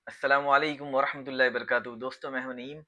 अस्सलाम वालेकुम वरहमतुल्लाहि वबरकातुहू। दोस्तों मैं हूं नईम।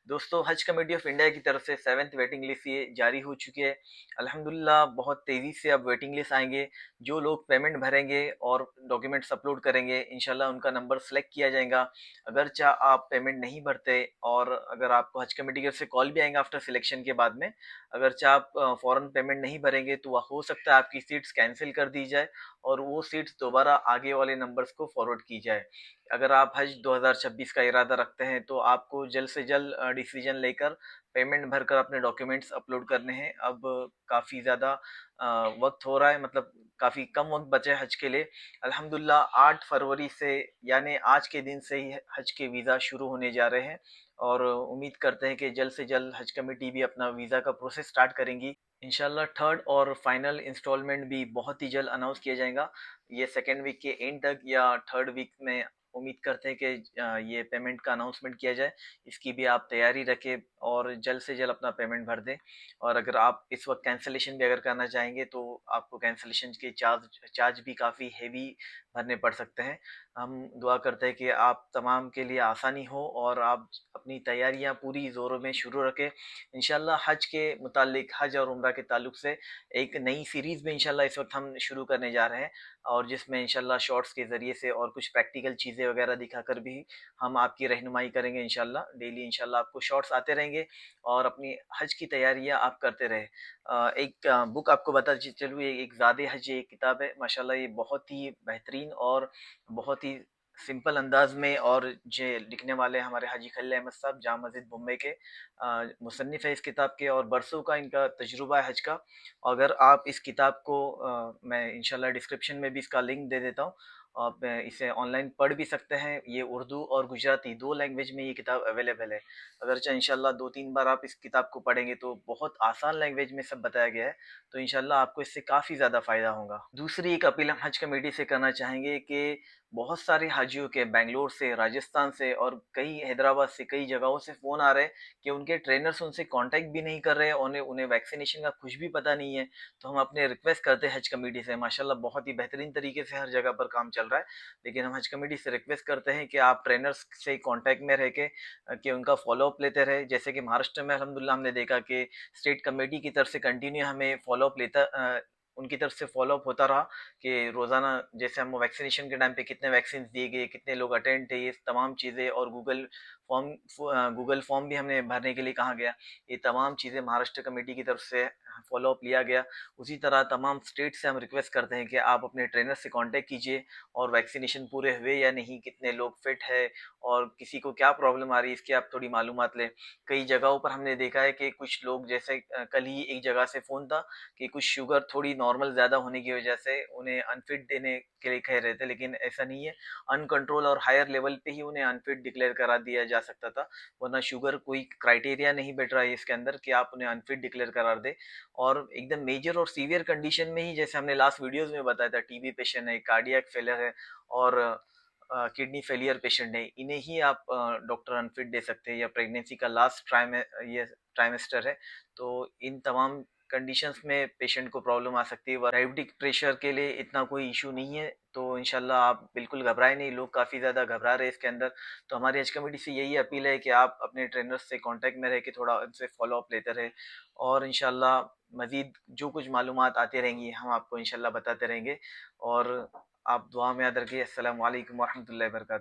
दोस्तों हज कमेटी ऑफ इंडिया की तरफ से 7th वेटिंग लिस्ट ये जारी हो चुकी है। अल्हम्दुलिल्लाह बहुत तेज़ी से अब वेटिंग लिस्ट आएंगे। जो लोग पेमेंट भरेंगे और डॉक्यूमेंट्स अपलोड करेंगे इंशाल्लाह उनका नंबर सेलेक्ट किया जाएगा। अगर चाह आप पेमेंट नहीं भरते और अगर आपको हज कमेटी की तरफ से कॉल भी आएगा आफ्टर सिलेक्शन के बाद में, अगर चाह आप फ़ौरन पेमेंट नहीं भरेंगे तो वह हो सकता है आपकी सीट्स कैंसिल कर दी जाए और वो सीट्स दोबारा आगे वाले नंबर्स को फॉरवर्ड की जाए। अगर आप हज 2026 का इरादा रखते हैं तो आपको जल्द से जल्द डिसीजन लेकर पेमेंट भरकर अपने डॉक्यूमेंट्स अपलोड करने हैं। अब काफ़ी ज़्यादा वक्त हो रहा है, मतलब काफ़ी कम वक्त बचे है हज के लिए। अल्हम्दुलिल्लाह 8 फरवरी से यानी आज के दिन से ही हज के वीज़ा शुरू होने जा रहे हैं और उम्मीद करते हैं कि जल्द से जल्द हज कमेटी भी अपना वीज़ा का प्रोसेस स्टार्ट करेंगी। इंशाल्लाह थर्ड और फाइनल इंस्टॉलमेंट भी बहुत ही जल्द अनाउंस किया जाएगा। ये सेकेंड वीक के एंड तक या थर्ड वीक में उम्मीद करते हैं कि ये पेमेंट का अनाउंसमेंट किया जाए। इसकी भी आप तैयारी रखें और जल्द से जल्द अपना पेमेंट भर दें। और अगर आप इस वक्त कैंसिलेशन भी अगर करना चाहेंगे तो आपको कैंसिलेशन के चार्ज भी काफ़ी हेवी भरने पड़ सकते हैं। हम दुआ करते हैं कि आप तमाम के लिए आसानी हो और आप अपनी तैयारियां पूरी ज़ोरों में शुरू रखें। इंशाल्लाह हज के मुतालिक, हज और उम्रा के ताल्लुक से एक नई सीरीज़ में इंशाल्लाह इस वक्त हम शुरू करने जा रहे हैं और जिसमें इंशाल्लाह शॉर्ट्स के ज़रिए से और कुछ प्रैक्टिकल चीज़ें वगैरह दिखाकर भी हम आपकी रहनुमाई करेंगे इंशाल्लाह। डेली इंशाल्लाह आपको शॉर्ट्स आते रहेंगे और अपनी हज की तैयारियां आप करते रहे। एक बुक आपको बताते चलूँ, ये एक ज़ादे हज एक किताब है माशाल्लाह। ये बहुत ही बेहतरीन और बहुत ही सिंपल अंदाज में, और जे लिखने वाले हमारे हाजी खलील अहमद साहब जामा मस्जिद मुंबई के मुसन्निफ़ है इस किताब के और बरसों का इनका तजुर्बा है हज का। अगर आप इस किताब को मैं इंशाल्लाह डिस्क्रिप्शन में भी इसका लिंक दे देता हूँ। आप इसे ऑनलाइन पढ़ भी सकते हैं। ये उर्दू और गुजराती 2 लैंग्वेज में ये किताब अवेलेबल है। अगर चाहे इंशाल्लाह 2-3 बार आप इस किताब को पढ़ेंगे तो बहुत आसान लैंग्वेज में सब बताया गया है। तो इंशाल्लाह आपको इससे काफ़ी ज़्यादा फ़ायदा होगा। दूसरी एक अपील हम हज कमेटी से करना चाहेंगे कि बहुत सारे हाजियों के बेंगलोर से, राजस्थान से और कई हैदराबाद से, कई जगहों से फ़ोन आ रहे हैं कि उनके ट्रेनर्स उनसे कांटेक्ट भी नहीं कर रहे हैं, उन्हें उन्हें वैक्सीनेशन का कुछ भी पता नहीं है। तो हम अपने रिक्वेस्ट करते हैं हज कमेटी से, माशाल्लाह बहुत ही बेहतरीन तरीके से हर जगह पर काम चल रहा है। लेकिन हम हज कमेटी से रिक्वेस्ट करते हैं कि आप ट्रेनर्स से कांटेक्ट में रह के कि उनका फॉलोअप लेते रहे। जैसे कि महाराष्ट्र में अल्हम्दुलिल्लाह हमने देखा कि स्टेट कमेटी की तरफ से कंटिन्यू हमें फॉलोअप उनकी तरफ से फॉलोअप होता रहा कि रोज़ाना जैसे हम वैक्सीनेशन के टाइम पे कितने वैक्सीन दिए गए, कितने लोग अटेंड थे, ये तमाम चीज़ें, और गूगल फॉर्म भी हमने भरने के लिए कहा गया। ये तमाम चीज़ें महाराष्ट्र कमेटी की तरफ से फॉलोअप लिया गया। उसी तरह तमाम स्टेट से हम रिक्वेस्ट करते हैं कि आप अपने ट्रेनर से कांटेक्ट कीजिए और वैक्सीनेशन पूरे हुए या नहीं, कितने लोग फिट है और किसी को क्या प्रॉब्लम आ रही है इसकी आप थोड़ी मालूमात लें। कई जगहों पर हमने देखा है कि कुछ लोग, जैसे कल ही एक जगह से फ़ोन था कि कुछ शुगर थोड़ी नॉर्मल ज़्यादा होने की वजह से उन्हें अनफिट देने के लिए कह रहे थे, लेकिन ऐसा नहीं है। अनकंट्रोल और हायर लेवल पे ही उन्हें अनफिट डिक्लेयर करा दिया जा सकता था, वरना शुगर कोई क्राइटेरिया नहीं बैठ रहा है इसके अंदर कि आप उन्हें अनफिट डिक्लेयर करार दें। और एकदम मेजर और सीवियर कंडीशन में ही, जैसे हमने लास्ट वीडियोज़ में बताया था, टीबी पेशेंट है, कार्डियक फेलियर है और किडनी फेलियर पेशेंट है, इन्हें ही आप डॉक्टर अनफिट दे सकते हैं, या प्रेगनेंसी का लास्ट ये ट्राइमेस्टर है। तो इन तमाम कंडीशंस में पेशेंट को प्रॉब्लम आ सकती है। डायबिटिक प्रेशर के लिए इतना कोई इशू नहीं है, तो इंशाल्लाह आप बिल्कुल घबराए नहीं। लोग काफ़ी ज़्यादा घबरा रहे हैं इसके अंदर। तो हमारी हज कमेटी से यही अपील है कि आप अपने ट्रेनर्स से कांटेक्ट में रह के थोड़ा उनसे फॉलो अप लेते रहे और इंशाल्लाह मज़ीद जो कुछ मालूमात आती रहेंगी हम आपको इंशाल्लाह बताते रहेंगे। और आप दुआ में याद रखिए। अस्सलाम वालेकुम वरहमतुल्लाहि वबरकातुहू।